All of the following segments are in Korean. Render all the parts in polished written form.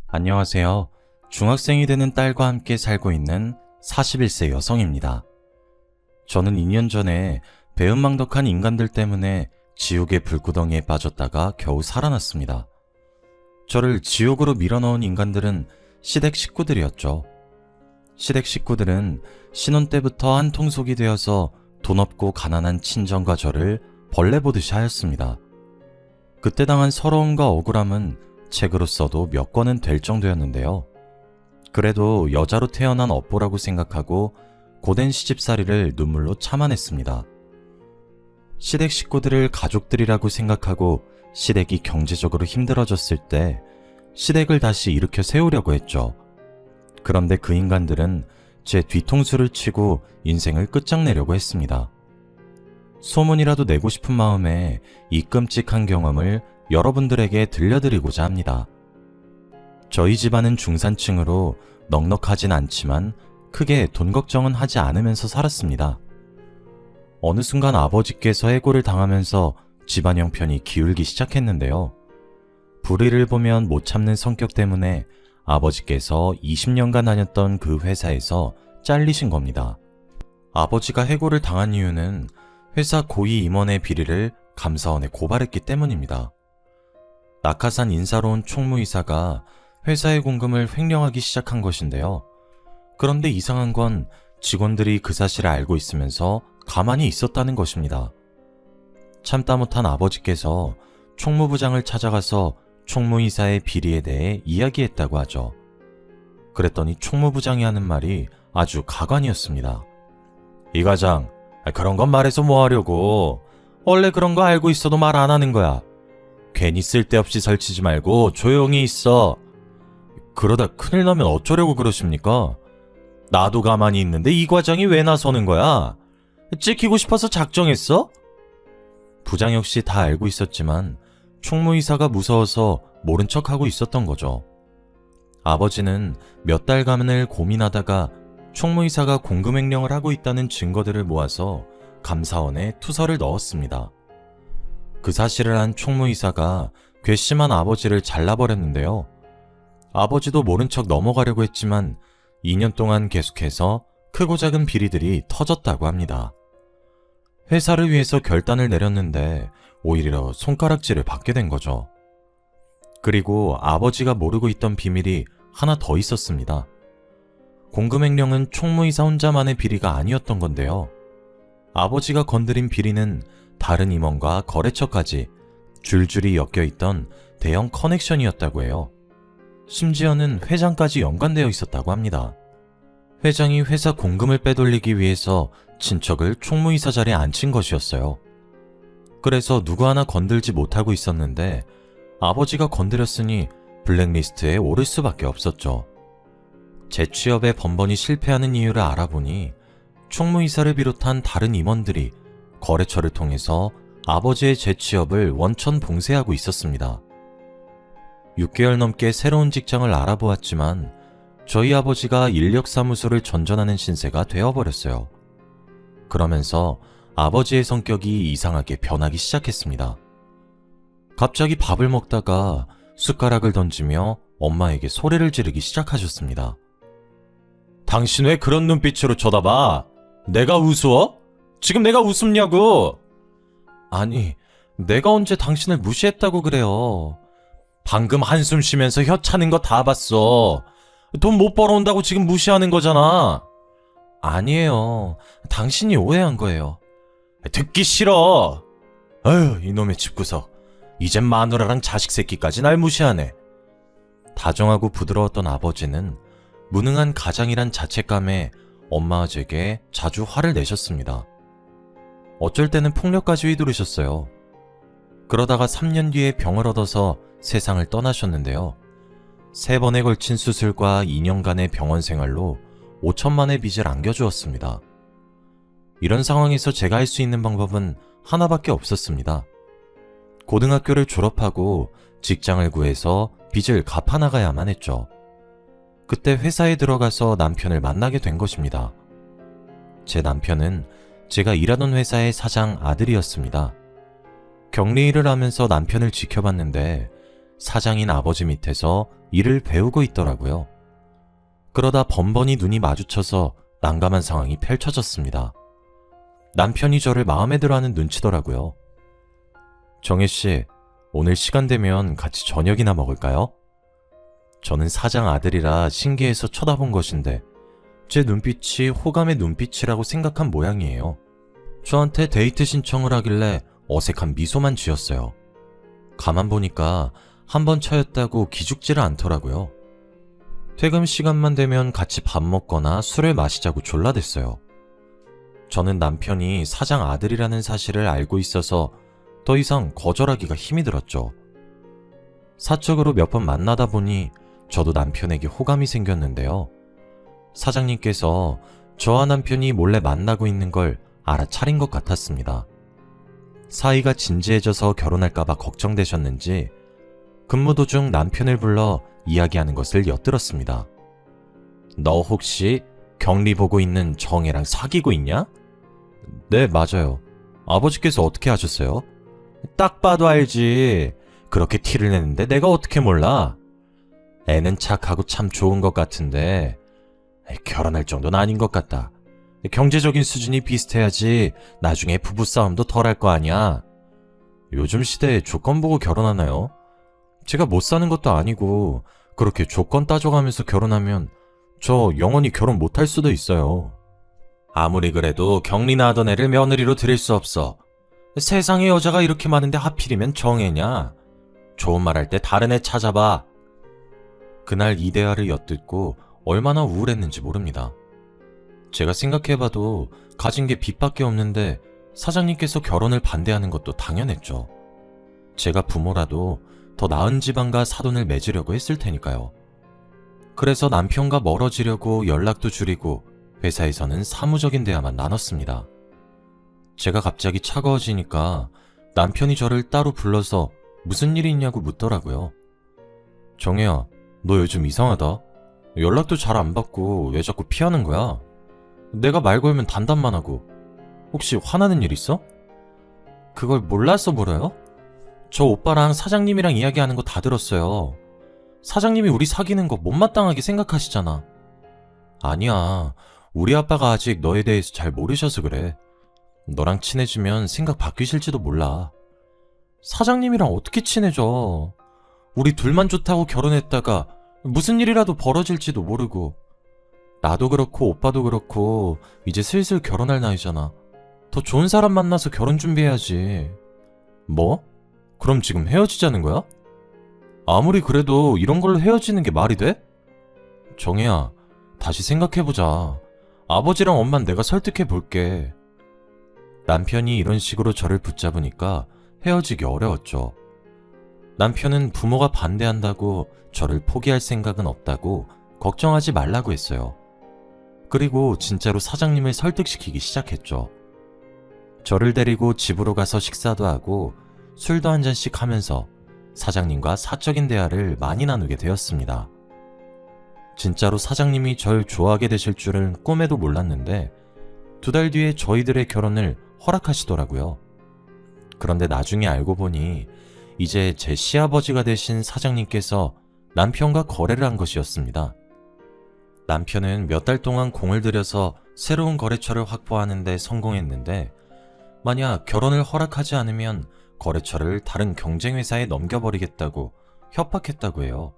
안녕하세요. 중학생이 되는 딸과 함께 살고 있는 41세 여성입니다. 저는 2년 전에 배은망덕한 인간들 때문에 지옥의 불구덩이에 빠졌다가 겨우 살아났습니다. 저를 지옥으로 밀어넣은 인간들은 시댁 식구들이었죠. 시댁 식구들은 신혼 때부터 한 통속이 되어서 돈 없고 가난한 친정과 저를 벌레 보듯이 하였습니다. 그때 당한 서러움과 억울함은 책으로 써도 몇 권은 될 정도였는데요. 그래도 여자로 태어난 업보라고 생각하고 고된 시집살이를 눈물로 참아냈습니다. 시댁 식구들을 가족들이라고 생각하고 시댁이 경제적으로 힘들어졌을 때 시댁을 다시 일으켜 세우려고 했죠. 그런데 그 인간들은 제 뒤통수를 치고 인생을 끝장내려고 했습니다. 소문이라도 내고 싶은 마음에 이 끔찍한 경험을 여러분들에게 들려드리고자 합니다. 저희 집안은 중산층으로 넉넉하진 않지만 크게 돈 걱정은 하지 않으면서 살았습니다. 어느 순간 아버지께서 해고를 당하면서 집안 형편이 기울기 시작했는데요. 불의를 보면 못 참는 성격 때문에 아버지께서 20년간 다녔던 그 회사에서 잘리신 겁니다. 아버지가 해고를 당한 이유는 회사 고위 임원의 비리를 감사원에 고발했기 때문입니다. 낙하산 인사로 온 총무이사가 회사의 공금을 횡령하기 시작한 것인데요. 그런데 이상한 건 직원들이 그 사실을 알고 있으면서 가만히 있었다는 것입니다. 참다 못한 아버지께서 총무부장을 찾아가서 총무이사의 비리에 대해 이야기했다고 하죠. 그랬더니 총무부장이 하는 말이 아주 가관이었습니다. 이 과장, 그런 건 말해서 뭐 하려고. 원래 그런 거 알고 있어도 말 안 하는 거야. 괜히 쓸데없이 설치지 말고 조용히 있어. 그러다 큰일 나면 어쩌려고 그러십니까? 나도 가만히 있는데 이 과장이 왜 나서는 거야? 찍히고 싶어서 작정했어? 부장 역시 다 알고 있었지만 총무이사가 무서워서 모른 척하고 있었던 거죠. 아버지는 몇 달간을 고민하다가 총무이사가 공금횡령을 하고 있다는 증거들을 모아서 감사원에 투서를 넣었습니다. 그 사실을 한 총무이사가 괘씸한 아버지를 잘라버렸는데요. 아버지도 모른 척 넘어가려고 했지만 2년 동안 계속해서 크고 작은 비리들이 터졌다고 합니다. 회사를 위해서 결단을 내렸는데 오히려 손가락질을 받게 된 거죠. 그리고 아버지가 모르고 있던 비밀이 하나 더 있었습니다. 공금횡령은 총무이사 혼자만의 비리가 아니었던 건데요. 아버지가 건드린 비리는 다른 임원과 거래처까지 줄줄이 엮여있던 대형 커넥션이었다고 해요. 심지어는 회장까지 연관되어 있었다고 합니다. 회장이 회사 공금을 빼돌리기 위해서 친척을 총무이사 자리에 앉힌 것이었어요. 그래서 누구 하나 건들지 못하고 있었는데 아버지가 건드렸으니 블랙리스트에 오를 수밖에 없었죠. 재취업에 번번이 실패하는 이유를 알아보니 총무이사를 비롯한 다른 임원들이 거래처를 통해서 아버지의 재취업을 원천 봉쇄하고 있었습니다. 6개월 넘게 새로운 직장을 알아보았지만 저희 아버지가 인력사무소를 전전하는 신세가 되어버렸어요. 그러면서 아버지의 성격이 이상하게 변하기 시작했습니다. 갑자기 밥을 먹다가 숟가락을 던지며 엄마에게 소리를 지르기 시작하셨습니다. 당신 왜 그런 눈빛으로 쳐다봐? 내가 우스워? 지금 내가 우습냐고? 아니, 내가 언제 당신을 무시했다고 그래요. 방금 한숨 쉬면서 혀 차는 거 다 봤어. 돈 못 벌어온다고 지금 무시하는 거잖아. 아니에요. 당신이 오해한 거예요. 듣기 싫어. 아휴, 이놈의 집구석. 이젠 마누라랑 자식 새끼까지 날 무시하네. 다정하고 부드러웠던 아버지는 무능한 가장이란 자책감에 엄마 제게 자주 화를 내셨습니다. 어쩔 때는 폭력까지 휘두르셨어요. 그러다가 3년 뒤에 병을 얻어서 세상을 떠나셨는데요. 3번에 걸친 수술과 2년간의 병원 생활로 5천만의 빚을 안겨주었습니다. 이런 상황에서 제가 할 수 있는 방법은 하나밖에 없었습니다. 고등학교를 졸업하고 직장을 구해서 빚을 갚아나가야만 했죠. 그때 회사에 들어가서 남편을 만나게 된 것입니다. 제 남편은 제가 일하던 회사의 사장 아들이었습니다. 격리 일을 하면서 남편을 지켜봤는데 사장인 아버지 밑에서 일을 배우고 있더라고요. 그러다 번번이 눈이 마주쳐서 난감한 상황이 펼쳐졌습니다. 남편이 저를 마음에 들어하는 눈치더라고요. 정혜씨, 오늘 시간 되면 같이 저녁이나 먹을까요? 저는 사장 아들이라 신기해서 쳐다본 것인데 제 눈빛이 호감의 눈빛이라고 생각한 모양이에요. 저한테 데이트 신청을 하길래 어색한 미소만 지었어요. 가만 보니까 한 번 차였다고 기죽지를 않더라고요. 퇴근 시간만 되면 같이 밥 먹거나 술을 마시자고 졸라댔어요. 저는 남편이 사장 아들이라는 사실을 알고 있어서 더 이상 거절하기가 힘이 들었죠. 사적으로 몇 번 만나다 보니 저도 남편에게 호감이 생겼는데요. 사장님께서 저와 남편이 몰래 만나고 있는 걸 알아차린 것 같았습니다. 사이가 진지해져서 결혼할까봐 걱정되셨는지 근무 도중 남편을 불러 이야기하는 것을 엿들었습니다. 너 혹시 격리 보고 있는 정혜랑 사귀고 있냐? 네, 맞아요. 아버지께서 어떻게 하셨어요? 딱 봐도 알지. 그렇게 티를 내는데 내가 어떻게 몰라? 애는 착하고 참 좋은 것 같은데 결혼할 정도는 아닌 것 같다. 경제적인 수준이 비슷해야지 나중에 부부싸움도 덜 할 거 아니야. 요즘 시대에 조건 보고 결혼하나요? 제가 못 사는 것도 아니고 그렇게 조건 따져가면서 결혼하면 저 영원히 결혼 못 할 수도 있어요. 아무리 그래도 격리나 하던 애를 며느리로 들일 수 없어. 세상에 여자가 이렇게 많은데 하필이면 정애냐? 좋은 말 할 때 다른 애 찾아봐. 그날 이 대화를 엿듣고 얼마나 우울했는지 모릅니다. 제가 생각해봐도 가진 게 빚밖에 없는데 사장님께서 결혼을 반대하는 것도 당연했죠. 제가 부모라도 더 나은 집안과 사돈을 맺으려고 했을 테니까요. 그래서 남편과 멀어지려고 연락도 줄이고 회사에서는 사무적인 대화만 나눴습니다. 제가 갑자기 차가워지니까 남편이 저를 따로 불러서 무슨 일이 있냐고 묻더라고요. 정혜야, 너 요즘 이상하다. 연락도 잘 안 받고 왜 자꾸 피하는 거야? 내가 말 걸면 단답만 하고. 혹시 화나는 일 있어? 그걸 몰라서 물어요? 저 오빠랑 사장님이랑 이야기하는 거 다 들었어요. 사장님이 우리 사귀는 거 못마땅하게 생각하시잖아. 아니야. 우리 아빠가 아직 너에 대해서 잘 모르셔서 그래. 너랑 친해지면 생각 바뀌실지도 몰라. 사장님이랑 어떻게 친해져? 우리 둘만 좋다고 결혼했다가 무슨 일이라도 벌어질지도 모르고. 나도 그렇고 오빠도 그렇고 이제 슬슬 결혼할 나이잖아. 더 좋은 사람 만나서 결혼 준비해야지. 뭐? 그럼 지금 헤어지자는 거야? 아무리 그래도 이런 걸로 헤어지는 게 말이 돼? 정혜야, 다시 생각해보자. 아버지랑 엄만 내가 설득해볼게. 남편이 이런 식으로 저를 붙잡으니까 헤어지기 어려웠죠. 남편은 부모가 반대한다고 저를 포기할 생각은 없다고 걱정하지 말라고 했어요. 그리고 진짜로 사장님을 설득시키기 시작했죠. 저를 데리고 집으로 가서 식사도 하고 술도 한 잔씩 하면서 사장님과 사적인 대화를 많이 나누게 되었습니다. 진짜로 사장님이 절 좋아하게 되실 줄은 꿈에도 몰랐는데 2달 뒤에 저희들의 결혼을 허락하시더라고요. 그런데 나중에 알고 보니 이제 제 시아버지가 되신 사장님께서 남편과 거래를 한 것이었습니다. 남편은 몇 달 동안 공을 들여서 새로운 거래처를 확보하는 데 성공했는데 만약 결혼을 허락하지 않으면 거래처를 다른 경쟁회사에 넘겨버리겠다고 협박했다고 해요.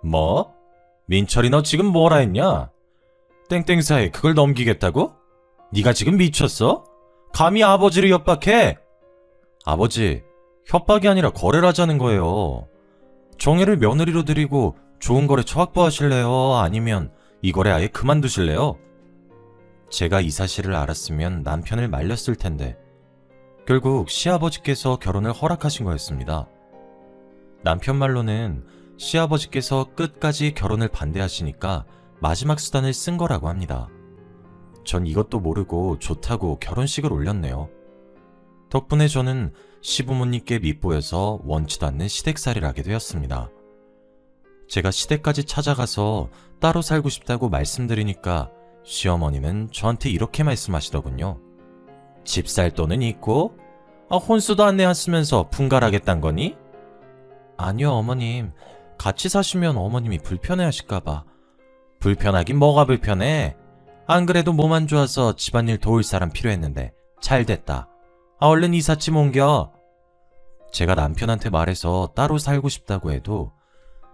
뭐? 민철이 너 지금 뭐라 했냐? 땡땡사에 그걸 넘기겠다고? 네가 지금 미쳤어? 감히 아버지를 협박해? 아버지, 협박이 아니라 거래를 하자는 거예요. 정혜를 며느리로 드리고 좋은 거래처 확보하실래요? 아니면 이 거래 아예 그만두실래요? 제가 이 사실을 알았으면 남편을 말렸을 텐데 결국 시아버지께서 결혼을 허락하신 거였습니다. 남편 말로는 시아버지께서 끝까지 결혼을 반대하시니까 마지막 수단을 쓴 거라고 합니다. 전 이것도 모르고 좋다고 결혼식을 올렸네요. 덕분에 저는 시부모님께 밉보여서 원치도 않는 시댁살이를 하게 되었습니다. 제가 시댁까지 찾아가서 따로 살고 싶다고 말씀드리니까 시어머니는 저한테 이렇게 말씀하시더군요. 집 살 돈은 있고 혼수도 안 내왔으면서 분갈하겠단 거니? 아니요, 어머님. 같이 사시면 어머님이 불편해하실까봐. 불편하긴 뭐가 불편해? 안 그래도 몸 안 좋아서 집안일 도울 사람 필요했는데 잘 됐다. 얼른 이삿짐 옮겨. 제가 남편한테 말해서 따로 살고 싶다고 해도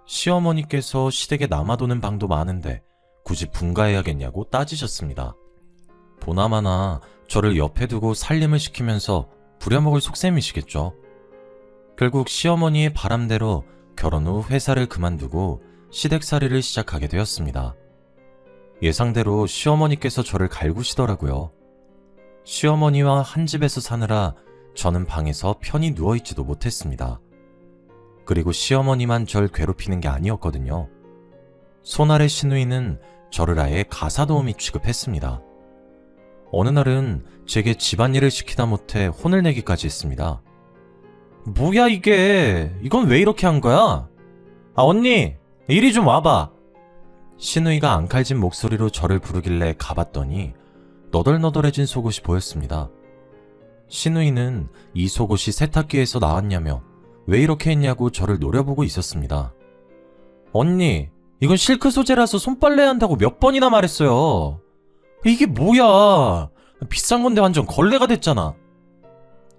시어머니께서 시댁에 남아도는 방도 많은데 굳이 분가해야겠냐고 따지셨습니다. 보나마나 저를 옆에 두고 살림을 시키면서 부려먹을 속셈이시겠죠. 결국 시어머니의 바람대로 결혼 후 회사를 그만두고 시댁살이를 시작하게 되었습니다. 예상대로 시어머니께서 저를 갈구시더라고요. 시어머니와 한 집에서 사느라 저는 방에서 편히 누워있지도 못했습니다. 그리고 시어머니만 절 괴롭히는 게 아니었거든요. 손아래 시누이는 저를 아예 가사도우미 취급했습니다. 어느 날은 제게 집안일을 시키다 못해 혼을 내기까지 했습니다. 뭐야 이게? 이건 왜 이렇게 한 거야? 아 언니, 이리 좀 와봐. 시누이가 앙칼진 목소리로 저를 부르길래 가봤더니 너덜너덜해진 속옷이 보였습니다. 시누이는 이 속옷이 세탁기에서 나왔냐며 왜 이렇게 했냐고 저를 노려보고 있었습니다. 언니, 이건 실크 소재라서 손빨래 한다고 몇 번이나 말했어요. 이게 뭐야? 비싼 건데 완전 걸레가 됐잖아.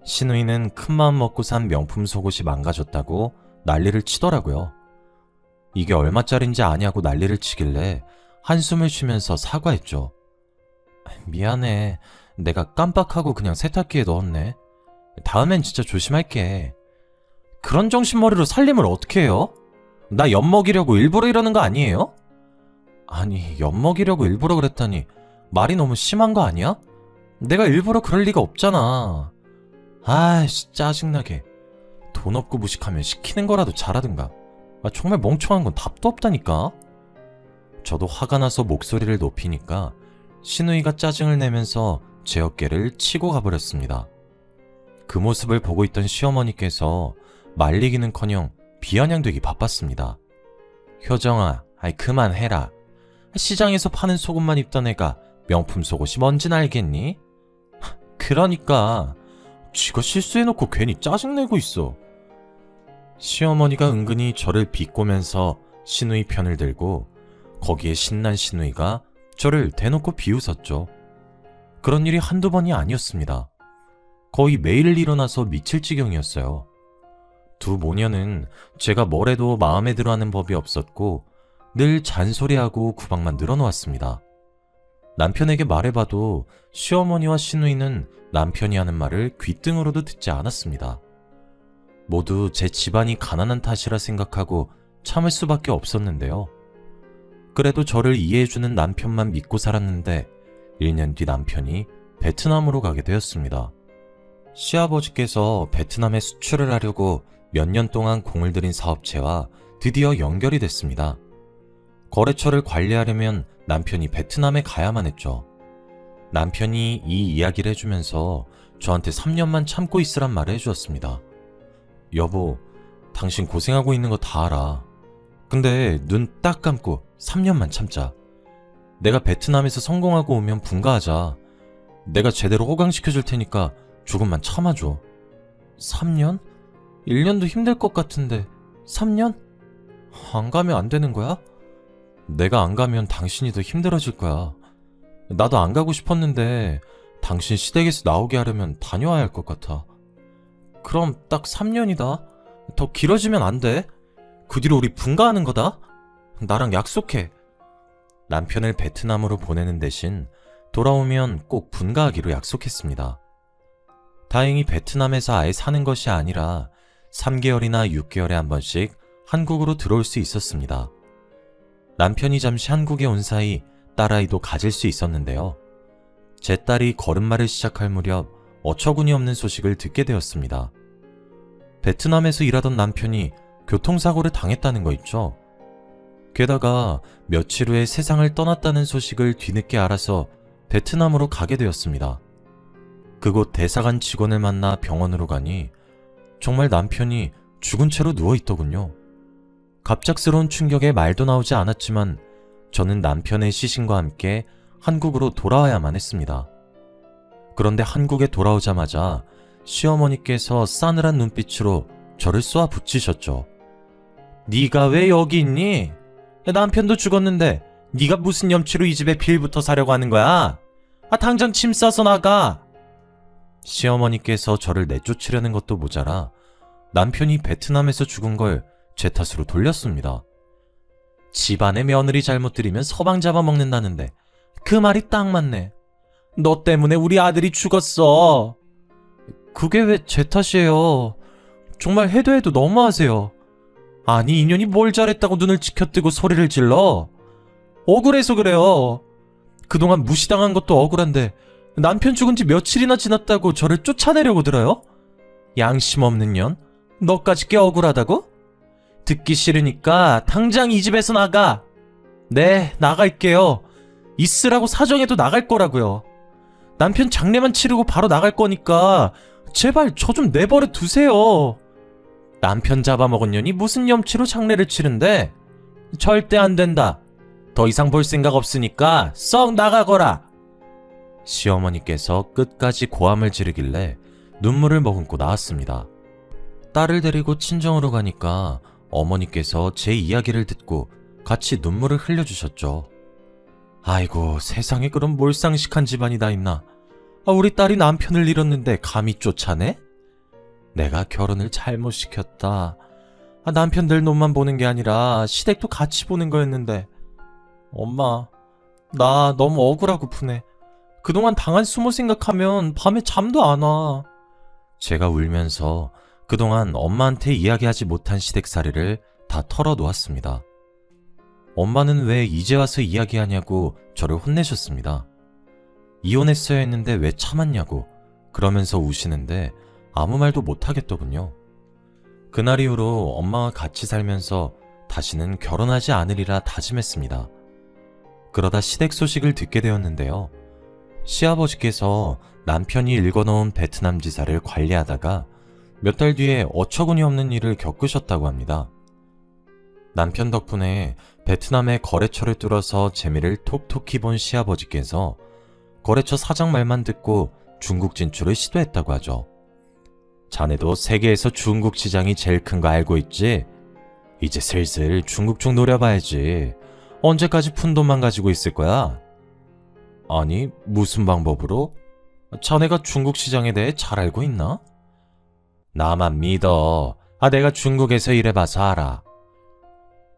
시누이는 큰마음 먹고 산 명품 속옷이 망가졌다고 난리를 치더라고요. 이게 얼마짜린지 아냐고 난리를 치길래 한숨을 쉬면서 사과했죠. 미안해. 내가 깜빡하고 그냥 세탁기에 넣었네. 다음엔 진짜 조심할게. 그런 정신머리로 살림을 어떻게 해요? 나 엿먹이려고 일부러 이러는 거 아니에요? 아니, 엿먹이려고 일부러 그랬다니 말이 너무 심한 거 아니야? 내가 일부러 그럴 리가 없잖아. 아이씨, 짜증나게. 돈 없고 무식하면 시키는 거라도 잘하든가. 정말 멍청한 건 답도 없다니까. 저도 화가 나서 목소리를 높이니까 시누이가 짜증을 내면서 제 어깨를 치고 가버렸습니다. 그 모습을 보고 있던 시어머니께서 말리기는커녕 비아냥되기 바빴습니다. 효정아, 그만해라. 시장에서 파는 속옷만 입던 애가 명품 속옷이 뭔진 알겠니? 그러니까 쥐가 실수해놓고 괜히 짜증내고 있어. 시어머니가 은근히 저를 비꼬면서 시누이 편을 들고 거기에 신난 시누이가 저를 대놓고 비웃었죠. 그런 일이 한두 번이 아니었습니다. 거의 매일 일어나서 미칠 지경이었어요. 두 모녀는 제가 뭘 해도 마음에 들어하는 법이 없었고 늘 잔소리하고 구박만 늘어놓았습니다. 남편에게 말해봐도 시어머니와 시누이는 남편이 하는 말을 귓등으로도 듣지 않았습니다. 모두 제 집안이 가난한 탓이라 생각하고 참을 수밖에 없었는데요. 그래도 저를 이해해주는 남편만 믿고 살았는데 1년 뒤 남편이 베트남으로 가게 되었습니다. 시아버지께서 베트남에 수출을 하려고 몇 년 동안 공을 들인 사업체와 드디어 연결이 됐습니다. 거래처를 관리하려면 남편이 베트남에 가야만 했죠. 남편이 이 이야기를 해주면서 저한테 3년만 참고 있으란 말을 해주었습니다. 여보, 당신 고생하고 있는 거 다 알아. 근데 눈 딱 감고 3년만 참자. 내가 베트남에서 성공하고 오면 분가하자. 내가 제대로 호강시켜줄 테니까 조금만 참아줘. 3년? 1년도 힘들 것 같은데 3년? 안 가면 안 되는 거야? 내가 안 가면 당신이 더 힘들어질 거야. 나도 안 가고 싶었는데 당신 시댁에서 나오게 하려면 다녀와야 할 것 같아. 그럼 딱 3년이다. 더 길어지면 안 돼. 그 뒤로 우리 분가하는 거다. 나랑 약속해. 남편을 베트남으로 보내는 대신 돌아오면 꼭 분가하기로 약속했습니다. 다행히 베트남에서 아예 사는 것이 아니라 3개월이나 6개월에 한 번씩 한국으로 들어올 수 있었습니다. 남편이 잠시 한국에 온 사이 딸아이도 가질 수 있었는데요. 제 딸이 걸음마를 시작할 무렵 어처구니 없는 소식을 듣게 되었습니다. 베트남에서 일하던 남편이 교통사고를 당했다는 거 있죠. 게다가 며칠 후에 세상을 떠났다는 소식을 뒤늦게 알아서 베트남으로 가게 되었습니다. 그곳 대사관 직원을 만나 병원으로 가니 정말 남편이 죽은 채로 누워있더군요. 갑작스러운 충격에 말도 나오지 않았지만 저는 남편의 시신과 함께 한국으로 돌아와야만 했습니다. 그런데 한국에 돌아오자마자 시어머니께서 싸늘한 눈빛으로 저를 쏘아 붙이셨죠. 네가 왜 여기 있니? 남편도 죽었는데 네가 무슨 염치로 이 집에 빌부터 사려고 하는 거야? 당장 짐 싸서 나가. 시어머니께서 저를 내쫓으려는 것도 모자라 남편이 베트남에서 죽은 걸 제 탓으로 돌렸습니다. 집안의 며느리 잘못 들이면 서방 잡아먹는다는데 그 말이 딱 맞네. 너 때문에 우리 아들이 죽었어. 그게 왜 제 탓이에요? 정말 해도 해도 너무하세요. 아니 인연이 뭘 잘했다고 눈을 치켜뜨고 소리를 질러? 억울해서 그래요. 그동안 무시당한 것도 억울한데 남편 죽은 지 며칠이나 지났다고 저를 쫓아내려고 들어요? 양심 없는 년? 너까지 꽤 억울하다고? 듣기 싫으니까 당장 이 집에서 나가. 네, 나갈게요. 있으라고 사정해도 나갈 거라고요. 남편 장례만 치르고 바로 나갈 거니까 제발 저 좀 내버려 두세요. 남편 잡아먹은 년이 무슨 염치로 장례를 치른대? 절대 안 된다. 더 이상 볼 생각 없으니까 썩 나가거라. 시어머니께서 끝까지 고함을 지르길래 눈물을 머금고 나왔습니다. 딸을 데리고 친정으로 가니까 어머니께서 제 이야기를 듣고 같이 눈물을 흘려주셨죠. 아이고, 세상에 그런 몰상식한 집안이 다 있나. 우리 딸이 남편을 잃었는데 감히 쫓아내? 내가 결혼을 잘못 시켰다. 남편들 눈만 보는 게 아니라 시댁도 같이 보는 거였는데. 엄마, 나 너무 억울하고 푸네. 그동안 당한 수모 생각하면 밤에 잠도 안 와. 제가 울면서 그동안 엄마한테 이야기하지 못한 시댁살이를 다 털어놓았습니다. 엄마는 왜 이제 와서 이야기하냐고 저를 혼내셨습니다. 이혼했어야 했는데 왜 참았냐고 그러면서 우시는데 아무 말도 못하겠더군요. 그날 이후로 엄마와 같이 살면서 다시는 결혼하지 않으리라 다짐했습니다. 그러다 시댁 소식을 듣게 되었는데요. 시아버지께서 남편이 읽어놓은 베트남 지사를 관리하다가 몇 달 뒤에 어처구니 없는 일을 겪으셨다고 합니다. 남편 덕분에 베트남의 거래처를 뚫어서 재미를 톡톡히 본 시아버지께서 거래처 사장 말만 듣고 중국 진출을 시도했다고 하죠. 자네도 세계에서 중국 시장이 제일 큰 거 알고 있지? 이제 슬슬 중국 쪽 노려봐야지. 언제까지 푼돈만 가지고 있을 거야? 아니, 무슨 방법으로? 자네가 중국 시장에 대해 잘 알고 있나? 나만 믿어. 내가 중국에서 일해봐서 알아.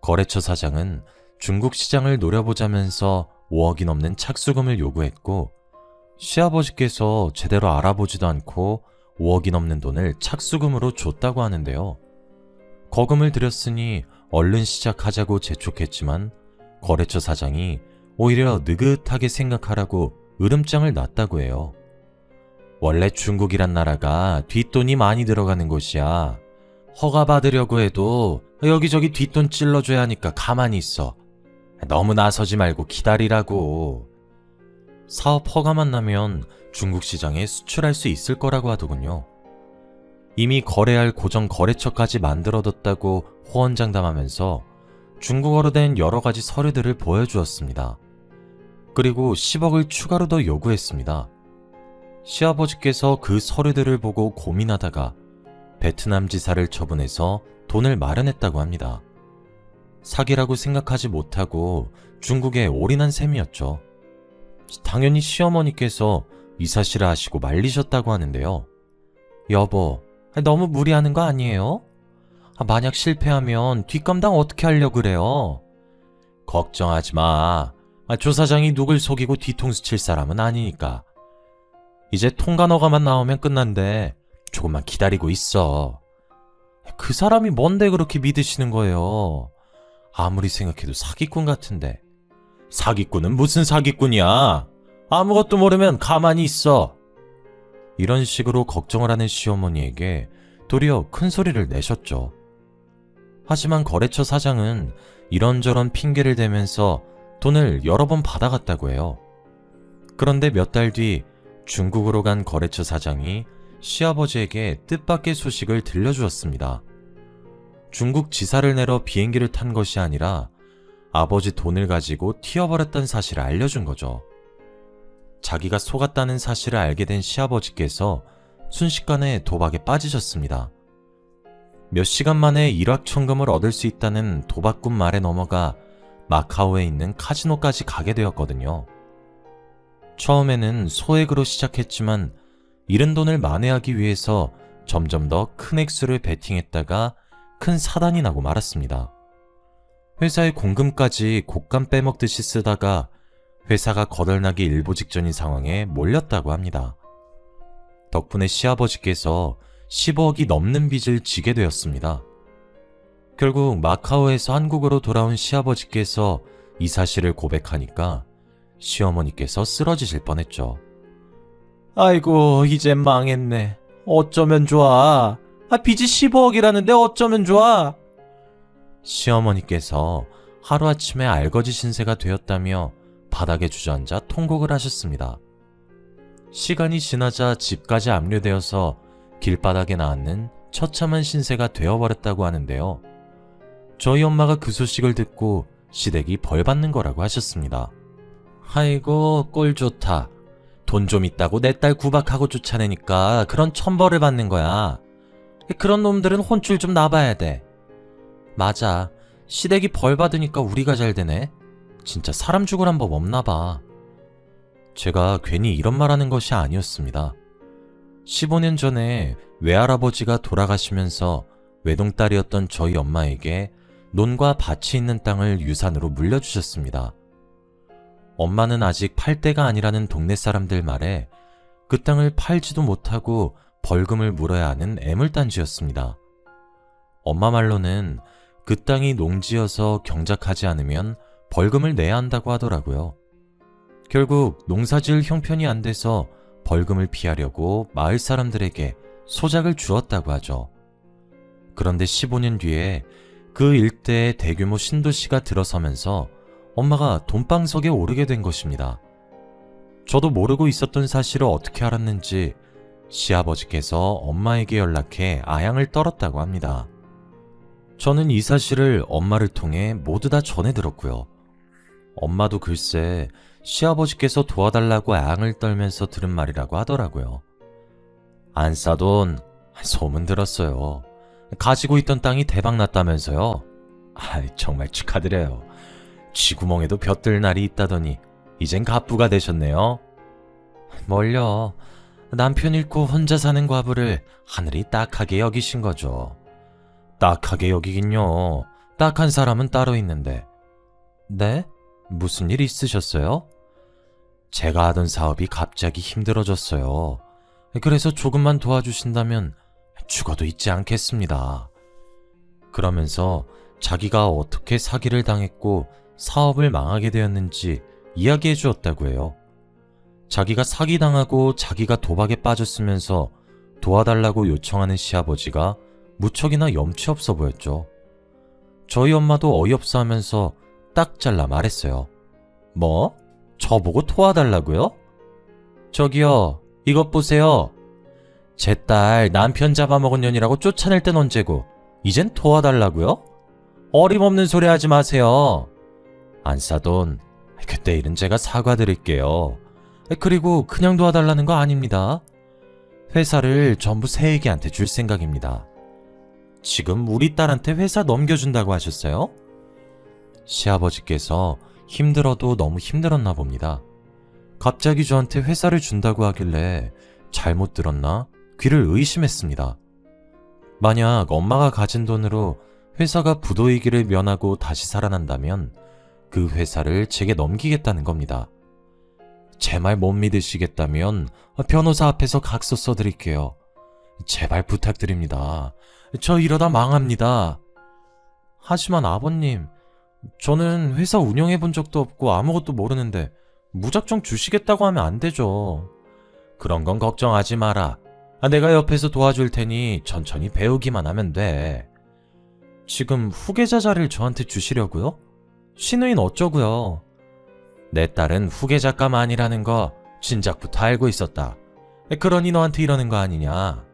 거래처 사장은 중국 시장을 노려보자면서 5억이 넘는 착수금을 요구했고 시아버지께서 제대로 알아보지도 않고 5억이 넘는 돈을 착수금으로 줬다고 하는데요. 거금을 들였으니 얼른 시작하자고 재촉했지만 거래처 사장이 오히려 느긋하게 생각하라고 으름장을 놨다고 해요. 원래 중국이란 나라가 뒷돈이 많이 들어가는 곳이야. 허가 받으려고 해도 여기저기 뒷돈 찔러줘야 하니까 가만히 있어. 너무 나서지 말고 기다리라고. 사업 허가만 나면 중국 시장에 수출할 수 있을 거라고 하더군요. 이미 거래할 고정 거래처까지 만들어뒀다고 호언장담하면서 중국어로 된 여러 가지 서류들을 보여주었습니다. 그리고 10억을 추가로 더 요구했습니다. 시아버지께서 그 서류들을 보고 고민하다가 베트남 지사를 처분해서 돈을 마련했다고 합니다. 사기라고 생각하지 못하고 중국에 올인한 셈이었죠. 당연히 시어머니께서 이 사실을 아시고 말리셨다고 하는데요. 여보, 너무 무리하는 거 아니에요? 만약 실패하면 뒷감당 어떻게 하려고 그래요? 걱정하지 마. 조 사장이 누굴 속이고 뒤통수 칠 사람은 아니니까. 이제 통관허가만 나오면 끝난대. 조금만 기다리고 있어. 그 사람이 뭔데 그렇게 믿으시는 거예요? 아무리 생각해도 사기꾼 같은데. 사기꾼은 무슨 사기꾼이야? 아무것도 모르면 가만히 있어. 이런 식으로 걱정을 하는 시어머니에게 도리어 큰 소리를 내셨죠. 하지만 거래처 사장은 이런저런 핑계를 대면서 돈을 여러 번 받아갔다고 해요. 그런데 몇 달 뒤 중국으로 간 거래처 사장이 시아버지에게 뜻밖의 소식을 들려주었습니다. 중국 지사를 내러 비행기를 탄 것이 아니라 아버지 돈을 가지고 튀어버렸다는 사실을 알려준 거죠. 자기가 속았다는 사실을 알게 된 시아버지께서 순식간에 도박에 빠지셨습니다. 몇 시간 만에 일확천금을 얻을 수 있다는 도박꾼 말에 넘어가 마카오에 있는 카지노까지 가게 되었거든요. 처음에는 소액으로 시작했지만 잃은 돈을 만회하기 위해서 점점 더 큰 액수를 베팅했다가 큰 사단이 나고 말았습니다. 회사의 공금까지 곶감 빼먹듯이 쓰다가 회사가 거덜나기 일보 직전인 상황에 몰렸다고 합니다. 덕분에 시아버지께서 15억이 넘는 빚을 지게 되었습니다. 결국 마카오에서 한국으로 돌아온 시아버지께서 이 사실을 고백하니까 시어머니께서 쓰러지실 뻔했죠. 아이고, 이제 망했네. 어쩌면 좋아. 빚이 15억이라는데 어쩌면 좋아. 시어머니께서 하루아침에 알거지 신세가 되었다며 바닥에 주저앉아 통곡을 하셨습니다. 시간이 지나자 집까지 압류되어서 길바닥에 나앉는 처참한 신세가 되어버렸다고 하는데요. 저희 엄마가 그 소식을 듣고 시댁이 벌 받는 거라고 하셨습니다. 아이고, 꼴 좋다. 돈 좀 있다고 내 딸 구박하고 쫓아내니까 그런 천벌을 받는 거야. 그런 놈들은 혼쭐 좀 나봐야 돼. 맞아. 시댁이 벌 받으니까 우리가 잘 되네. 진짜 사람 죽으란 법 없나 봐. 제가 괜히 이런 말 하는 것이 아니었습니다. 15년 전에 외할아버지가 돌아가시면서 외동딸이었던 저희 엄마에게 논과 밭이 있는 땅을 유산으로 물려주셨습니다. 엄마는 아직 팔 때가 아니라는 동네 사람들 말에 그 땅을 팔지도 못하고 벌금을 물어야 하는 애물단지였습니다. 엄마 말로는 그 땅이 농지여서 경작하지 않으면 벌금을 내야 한다고 하더라고요. 결국 농사지을 형편이 안 돼서 벌금을 피하려고 마을 사람들에게 소작을 주었다고 하죠. 그런데 15년 뒤에 그 일대에 대규모 신도시가 들어서면서 엄마가 돈방석에 오르게 된 것입니다. 저도 모르고 있었던 사실을 어떻게 알았는지 시아버지께서 엄마에게 연락해 아양을 떨었다고 합니다. 저는 이 사실을 엄마를 통해 모두 다 전해 들었고요. 엄마도 글쎄 시아버지께서 도와달라고 아양을 떨면서 들은 말이라고 하더라고요. 안 싸돈 소문 들었어요. 가지고 있던 땅이 대박났다면서요. 정말 축하드려요. 쥐구멍에도 볕들 날이 있다더니 이젠 갑부가 되셨네요. 뭘요. 남편 잃고 혼자 사는 과부를 하늘이 딱하게 여기신 거죠. 딱하게 여기긴요. 딱한 사람은 따로 있는데. 네? 무슨 일 있으셨어요? 제가 하던 사업이 갑자기 힘들어졌어요. 그래서 조금만 도와주신다면 죽어도 잊지 않겠습니다. 그러면서 자기가 어떻게 사기를 당했고 사업을 망하게 되었는지 이야기해 주었다고 해요. 자기가 사기당하고 자기가 도박에 빠졌으면서 도와달라고 요청하는 시아버지가 무척이나 염치 없어 보였죠. 저희 엄마도 어이없어 하면서 딱 잘라 말했어요. 뭐? 저보고 도와달라고요? 저기요, 이것 보세요. 제 딸 남편 잡아먹은 년이라고 쫓아낼 땐 언제고 이젠 도와달라고요? 어림없는 소리 하지 마세요. 안 싸돈 그때 일은 제가 사과드릴게요. 그리고 그냥 도와달라는 거 아닙니다. 회사를 전부 새애기한테 줄 생각입니다. 지금 우리 딸한테 회사 넘겨준다고 하셨어요? 시아버지께서 힘들어도 너무 힘들었나 봅니다. 갑자기 저한테 회사를 준다고 하길래 잘못 들었나 귀를 의심했습니다. 만약 엄마가 가진 돈으로 회사가 부도위기를 면하고 다시 살아난다면 그 회사를 제게 넘기겠다는 겁니다. 제 말 못 믿으시겠다면 변호사 앞에서 각서 써드릴게요. 제발 부탁드립니다. 저 이러다 망합니다. 하지만 아버님, 저는 회사 운영해 본 적도 없고 아무것도 모르는데 무작정 주시겠다고 하면 안 되죠. 그런 건 걱정하지 마라. 내가 옆에서 도와줄 테니 천천히 배우기만 하면 돼. 지금 후계자 자리를 저한테 주시려고요? 신우인 어쩌고요? 내 딸은 후계자감 아니라는 거 진작부터 알고 있었다. 그러니 너한테 이러는 거 아니냐?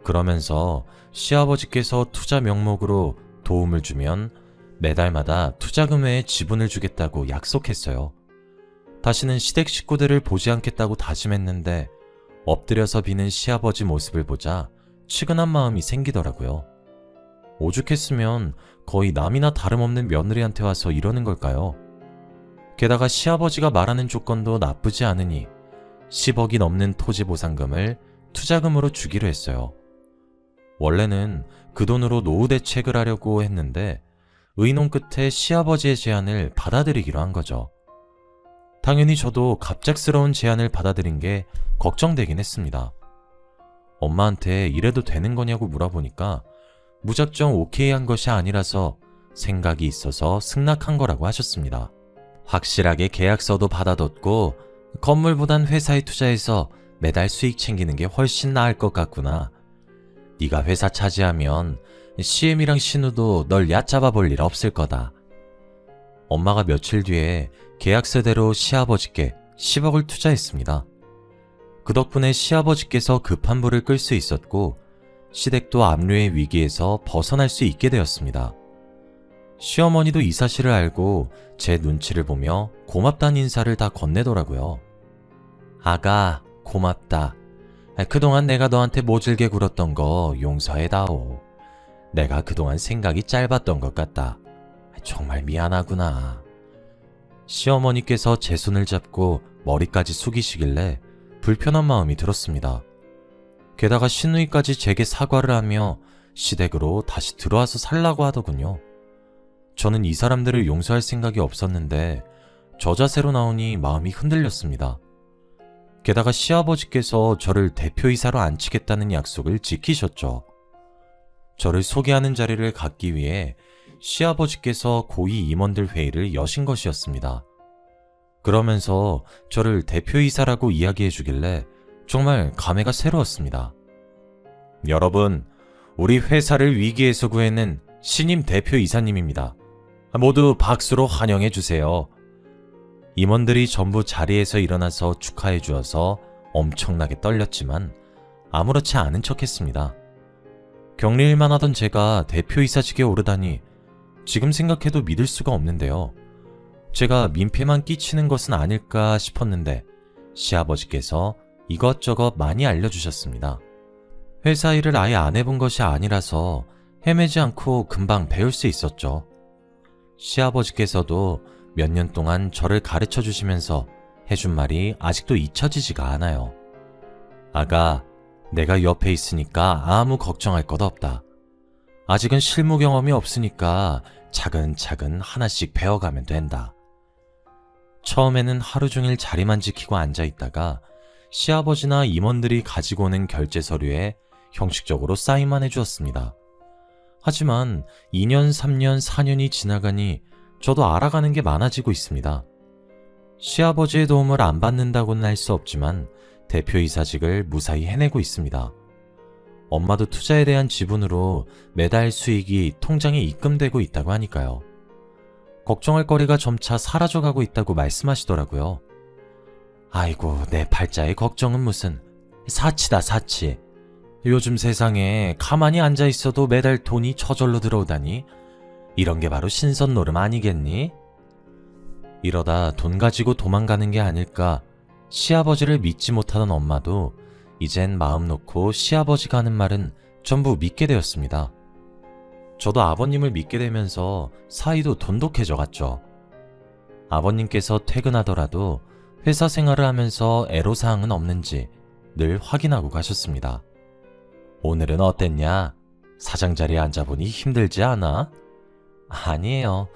그러면서 시아버지께서 투자 명목으로 도움을 주면 매달마다 투자금에 지분을 주겠다고 약속했어요. 다시는 시댁 식구들을 보지 않겠다고 다짐했는데 엎드려서 비는 시아버지 모습을 보자 측은한 마음이 생기더라고요. 오죽했으면 거의 남이나 다름없는 며느리한테 와서 이러는 걸까요? 게다가 시아버지가 말하는 조건도 나쁘지 않으니 10억이 넘는 토지 보상금을 투자금으로 주기로 했어요. 원래는 그 돈으로 노후 대책을 하려고 했는데 의논 끝에 시아버지의 제안을 받아들이기로 한 거죠. 당연히 저도 갑작스러운 제안을 받아들인 게 걱정되긴 했습니다. 엄마한테 이래도 되는 거냐고 물어보니까 무작정 오케이 한 것이 아니라서 생각이 있어서 승낙한 거라고 하셨습니다. 확실하게 계약서도 받아뒀고 건물보단 회사에 투자해서 매달 수익 챙기는 게 훨씬 나을 것 같구나. 네가 회사 차지하면 CM이랑 신우도 널 얕잡아 볼 일 없을 거다. 엄마가 며칠 뒤에 계약서대로 시아버지께 10억을 투자했습니다. 그 덕분에 시아버지께서 급한 불을 끌 수 있었고 시댁도 압류의 위기에서 벗어날 수 있게 되었습니다. 시어머니도 이 사실을 알고 제 눈치를 보며 고맙다는 인사를 다 건네더라고요. 아가, 고맙다. 그동안 내가 너한테 모질게 굴었던 거 용서해다오. 내가 그동안 생각이 짧았던 것 같다. 정말 미안하구나. 시어머니께서 제 손을 잡고 머리까지 숙이시길래 불편한 마음이 들었습니다. 게다가 시누이까지 제게 사과를 하며 시댁으로 다시 들어와서 살라고 하더군요. 저는 이 사람들을 용서할 생각이 없었는데 저 자세로 나오니 마음이 흔들렸습니다. 게다가 시아버지께서 저를 대표이사로 앉히겠다는 약속을 지키셨죠. 저를 소개하는 자리를 갖기 위해 시아버지께서 고위 임원들 회의를 여신 것이었습니다. 그러면서 저를 대표이사라고 이야기해 주길래 정말 감회가 새로웠습니다. 여러분, 우리 회사를 위기에서 구해낸 신임 대표이사님입니다. 모두 박수로 환영해 주세요. 임원들이 전부 자리에서 일어나서 축하해 주어서 엄청나게 떨렸지만 아무렇지 않은 척했습니다. 격리일만 하던 제가 대표이사직에 오르다니 지금 생각해도 믿을 수가 없는데요. 제가 민폐만 끼치는 것은 아닐까 싶었는데 시아버지께서 이것저것 많이 알려주셨습니다. 회사 일을 아예 안 해본 것이 아니라서 헤매지 않고 금방 배울 수 있었죠. 시아버지께서도 몇 년 동안 저를 가르쳐 주시면서 해준 말이 아직도 잊혀지지가 않아요. 아가, 내가 옆에 있으니까 아무 걱정할 것 없다. 아직은 실무 경험이 없으니까 차근차근 하나씩 배워가면 된다. 처음에는 하루 종일 자리만 지키고 앉아있다가 시아버지나 임원들이 가지고 오는 결제 서류에 형식적으로 사인만 해주었습니다. 하지만 2년, 3년, 4년이 지나가니 저도 알아가는 게 많아지고 있습니다. 시아버지의 도움을 안 받는다고는 할 수 없지만 대표이사직을 무사히 해내고 있습니다. 엄마도 투자에 대한 지분으로 매달 수익이 통장에 입금되고 있다고 하니까요. 걱정할 거리가 점차 사라져가고 있다고 말씀하시더라고요. 아이고, 내 팔자의 걱정은 무슨 사치다, 사치. 요즘 세상에 가만히 앉아있어도 매달 돈이 저절로 들어오다니 이런 게 바로 신선 노름 아니겠니? 이러다 돈 가지고 도망가는 게 아닐까. 시아버지를 믿지 못하던 엄마도 이젠 마음 놓고 시아버지가 하는 말은 전부 믿게 되었습니다. 저도 아버님을 믿게 되면서 사이도 돈독해져 갔죠. 아버님께서 퇴근하더라도 회사 생활을 하면서 애로사항은 없는지 늘 확인하고 가셨습니다. 오늘은 어땠냐? 사장 자리에 앉아보니 힘들지 않아? 아니에요.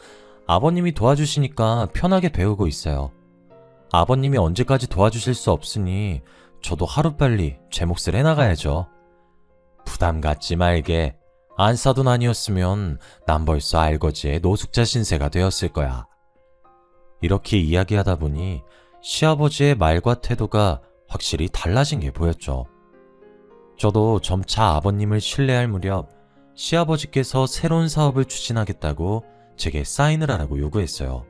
아버님이 도와주시니까 편하게 배우고 있어요. 아버님이 언제까지 도와주실 수 없으니 저도 하루빨리 제 몫을 해나가야죠. 부담 갖지 말게. 안 사돈 아니었으면 난 벌써 알거지에 노숙자 신세가 되었을 거야. 이렇게 이야기하다 보니 시아버지의 말과 태도가 확실히 달라진 게 보였죠. 저도 점차 아버님을 신뢰할 무렵 시아버지께서 새로운 사업을 추진하겠다고 제게 사인을 하라고 요구했어요.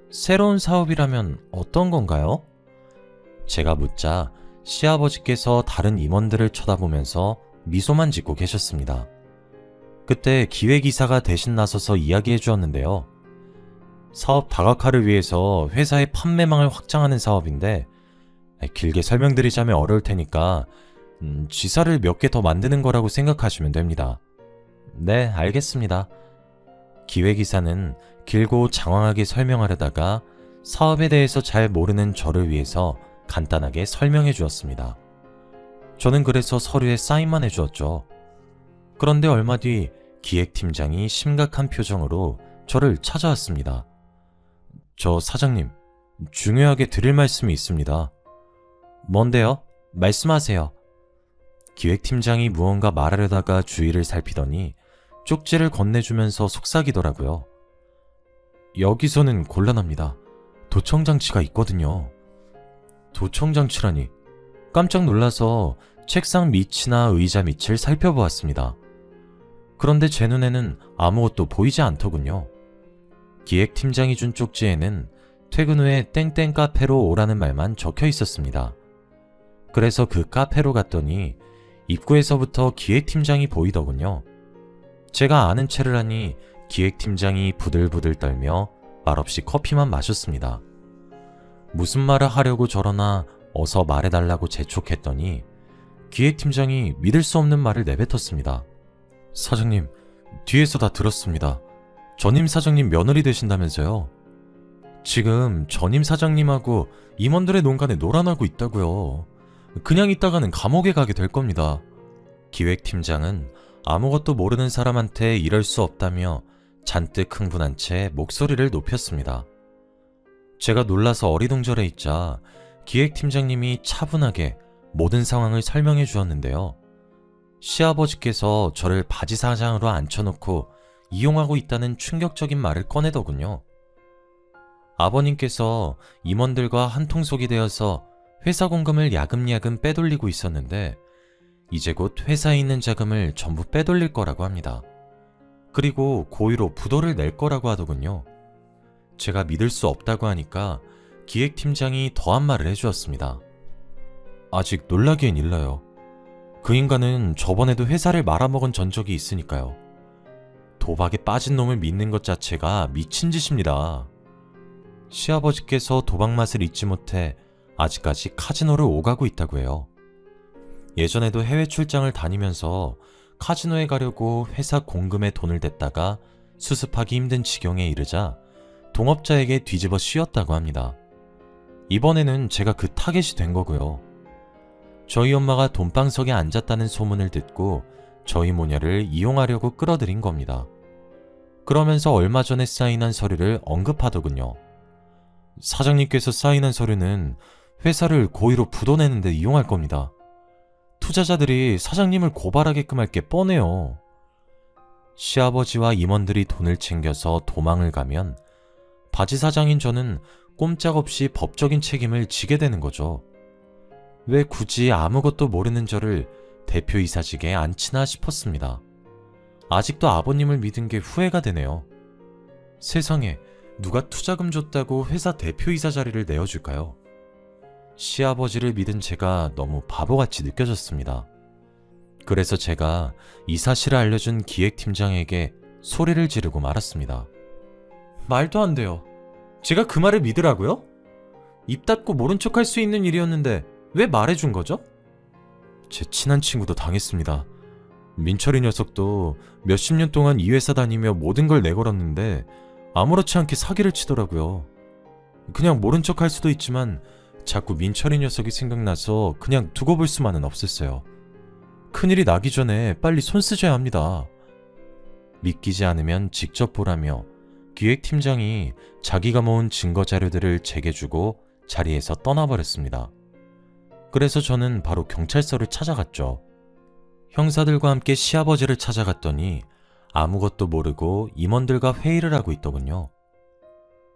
새로운 사업이라면 어떤 건가요? 제가 묻자 시아버지께서 다른 임원들을 쳐다보면서 미소만 짓고 계셨습니다. 그때 기획이사가 대신 나서서 이야기해 주었는데요. 사업 다각화를 위해서 회사의 판매망을 확장하는 사업인데 길게 설명드리자면 어려울 테니까 지사를 몇 개 더 만드는 거라고 생각하시면 됩니다. 네, 알겠습니다. 기획이사는 길고 장황하게 설명하려다가 사업에 대해서 잘 모르는 저를 위해서 간단하게 설명해 주었습니다. 저는 그래서 서류에 사인만 해주었죠. 그런데 얼마 뒤 기획팀장이 심각한 표정으로 저를 찾아왔습니다. 저 사장님, 중요하게 드릴 말씀이 있습니다. 뭔데요? 말씀하세요. 기획팀장이 무언가 말하려다가 주위를 살피더니 쪽지를 건네주면서 속삭이더라고요. 여기서는 곤란합니다. 도청장치가 있거든요. 도청장치라니. 깜짝 놀라서 책상 밑이나 의자 밑을 살펴보았습니다. 그런데 제 눈에는 아무것도 보이지 않더군요. 기획팀장이 준 쪽지에는 퇴근 후에 땡땡 카페로 오라는 말만 적혀 있었습니다. 그래서 그 카페로 갔더니 입구에서부터 기획팀장이 보이더군요. 제가 아는 체를 하니 기획팀장이 부들부들 떨며 말없이 커피만 마셨습니다. 무슨 말을 하려고 저러나 어서 말해달라고 재촉했더니 기획팀장이 믿을 수 없는 말을 내뱉었습니다. 사장님, 뒤에서 다 들었습니다. 전임 사장님 며느리 되신다면서요? 지금 전임 사장님하고 임원들의 농간에 놀아나고 있다고요. 그냥 있다가는 감옥에 가게 될 겁니다. 기획팀장은 아무것도 모르는 사람한테 이럴 수 없다며 잔뜩 흥분한 채 목소리를 높였습니다. 제가 놀라서 어리둥절해 있자 기획팀장님이 차분하게 모든 상황을 설명해 주었는데요. 시아버지께서 저를 바지 사장으로 앉혀놓고 이용하고 있다는 충격적인 말을 꺼내더군요. 아버님께서 임원들과 한통속이 되어서 회사 공금을 야금야금 빼돌리고 있었는데 이제 곧 회사에 있는 자금을 전부 빼돌릴 거라고 합니다. 그리고 고의로 부도를 낼 거라고 하더군요. 제가 믿을 수 없다고 하니까 기획팀장이 더한 말을 해주었습니다. 아직 놀라기엔 일러요. 그 인간은 저번에도 회사를 말아먹은 전적이 있으니까요. 도박에 빠진 놈을 믿는 것 자체가 미친 짓입니다. 시아버지께서 도박 맛을 잊지 못해 아직까지 카지노를 오가고 있다고 해요. 예전에도 해외 출장을 다니면서 카지노에 가려고 회사 공금에 돈을 댔다가 수습하기 힘든 지경에 이르자 동업자에게 뒤집어 씌웠다고 합니다. 이번에는 제가 그 타겟이 된 거고요. 저희 엄마가 돈방석에 앉았다는 소문을 듣고 저희 모녀를 이용하려고 끌어들인 겁니다. 그러면서 얼마 전에 사인한 서류를 언급하더군요. 사장님께서 사인한 서류는 회사를 고의로 부도내는데 이용할 겁니다. 투자자들이 사장님을 고발하게끔 할 게 뻔해요. 시아버지와 임원들이 돈을 챙겨서 도망을 가면 바지 사장인 저는 꼼짝없이 법적인 책임을 지게 되는 거죠. 왜 굳이 아무것도 모르는 저를 대표이사직에 앉히나 싶었습니다. 아직도 아버님을 믿은 게 후회가 되네요. 세상에, 누가 투자금 줬다고 회사 대표이사 자리를 내어줄까요? 시아버지를 믿은 제가 너무 바보같이 느껴졌습니다. 그래서 제가 이 사실을 알려준 기획팀장에게 소리를 지르고 말았습니다. 말도 안 돼요. 제가 그 말을 믿으라고요? 입 닫고 모른 척할 수 있는 일이었는데 왜 말해준 거죠? 제 친한 친구도 당했습니다. 민철이 녀석도 몇십 년 동안 이 회사 다니며 모든 걸 내걸었는데 아무렇지 않게 사기를 치더라고요. 그냥 모른 척 할 수도 있지만 자꾸 민철이 녀석이 생각나서 그냥 두고 볼 수만은 없었어요. 큰일이 나기 전에 빨리 손 쓰셔야 합니다. 믿기지 않으면 직접 보라며 기획팀장이 자기가 모은 증거 자료들을 제게 주고 자리에서 떠나버렸습니다. 그래서 저는 바로 경찰서를 찾아갔죠. 형사들과 함께 시아버지를 찾아갔더니 아무것도 모르고 임원들과 회의를 하고 있더군요.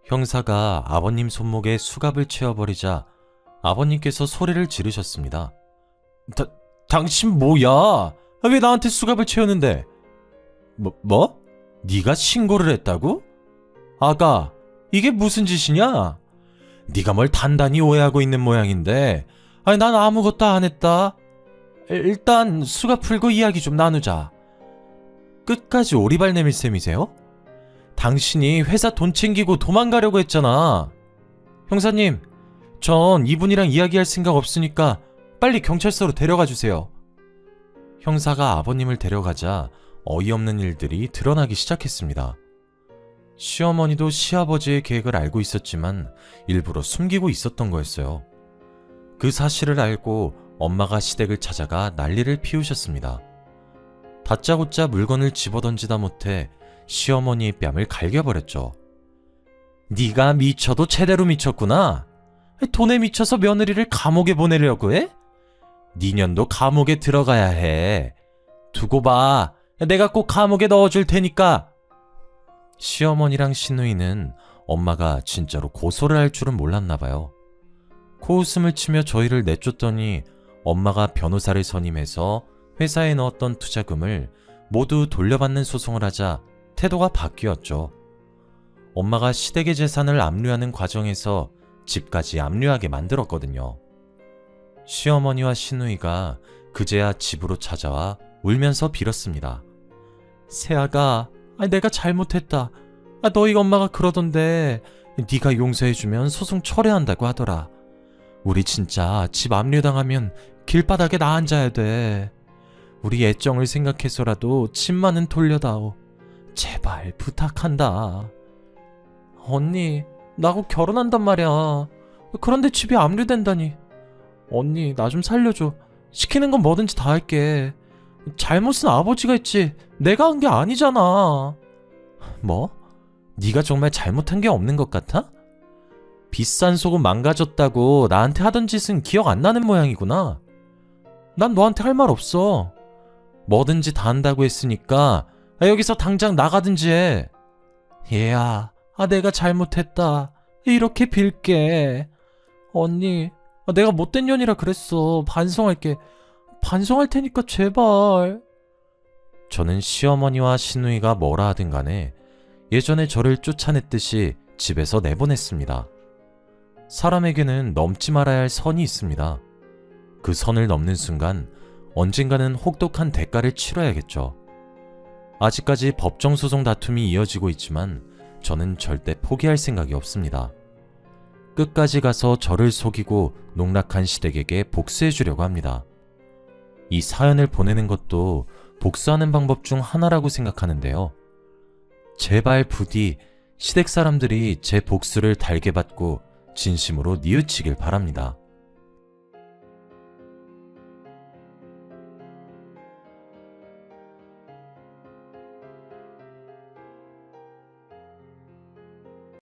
형사가 아버님 손목에 수갑을 채워버리자 아버님께서 소리를 지르셨습니다. 당신 뭐야? 왜 나한테 수갑을 채웠는데? 뭐? 네가 신고를 했다고? 아가, 이게 무슨 짓이냐? 네가 뭘 단단히 오해하고 있는 모양인데 난 아무것도 안 했다. 일단 수갑 풀고 이야기 좀 나누자. 끝까지 오리발 내밀 셈이세요? 당신이 회사 돈 챙기고 도망가려고 했잖아. 형사님, 전 이분이랑 이야기할 생각 없으니까 빨리 경찰서로 데려가 주세요. 형사가 아버님을 데려가자 어이없는 일들이 드러나기 시작했습니다. 시어머니도 시아버지의 계획을 알고 있었지만 일부러 숨기고 있었던 거였어요. 그 사실을 알고 엄마가 시댁을 찾아가 난리를 피우셨습니다. 다짜고짜 물건을 집어던지다 못해 시어머니의 뺨을 갈겨버렸죠. 네가 미쳐도 제대로 미쳤구나. 돈에 미쳐서 며느리를 감옥에 보내려고 해? 네 년도 감옥에 들어가야 해. 두고 봐. 내가 꼭 감옥에 넣어줄 테니까. 시어머니랑 시누이는 엄마가 진짜로 고소를 할 줄은 몰랐나 봐요. 코웃음을 치며 저희를 내쫓더니 엄마가 변호사를 선임해서 회사에 넣었던 투자금을 모두 돌려받는 소송을 하자 태도가 바뀌었죠. 엄마가 시댁의 재산을 압류하는 과정에서 집까지 압류하게 만들었거든요. 시어머니와 시누이가 그제야 집으로 찾아와 울면서 빌었습니다. 새아가, 내가 잘못했다. 너희 엄마가 그러던데 네가 용서해주면 소송 철회한다고 하더라. 우리 진짜 집 압류당하면 길바닥에 나 앉아야 돼. 우리 애정을 생각해서라도 집만은 돌려다오. 제발 부탁한다. 언니, 나하고 결혼한단 말이야. 그런데 집이 압류된다니. 언니, 나 좀 살려줘. 시키는 건 뭐든지 다 할게. 잘못은 아버지가 했지 내가 한 게 아니잖아. 뭐? 네가 정말 잘못한 게 없는 것 같아? 비싼 속은 망가졌다고 나한테 하던 짓은 기억 안 나는 모양이구나. 난 너한테 할 말 없어. 뭐든지 다 한다고 했으니까 여기서 당장 나가든지 해. 얘야, 내가 잘못했다. 이렇게 빌게. 언니, 내가 못된 년이라 그랬어. 반성할게. 반성할 테니까 제발. 저는 시어머니와 시누이가 뭐라 하든 간에 예전에 저를 쫓아냈듯이 집에서 내보냈습니다. 사람에게는 넘지 말아야 할 선이 있습니다. 그 선을 넘는 순간 언젠가는 혹독한 대가를 치러야겠죠. 아직까지 법정소송 다툼이 이어지고 있지만 저는 절대 포기할 생각이 없습니다. 끝까지 가서 저를 속이고 농락한 시댁에게 복수해주려고 합니다. 이 사연을 보내는 것도 복수하는 방법 중 하나라고 생각하는데요. 제발 부디 시댁 사람들이 제 복수를 달게 받고 진심으로 뉘우치길 바랍니다.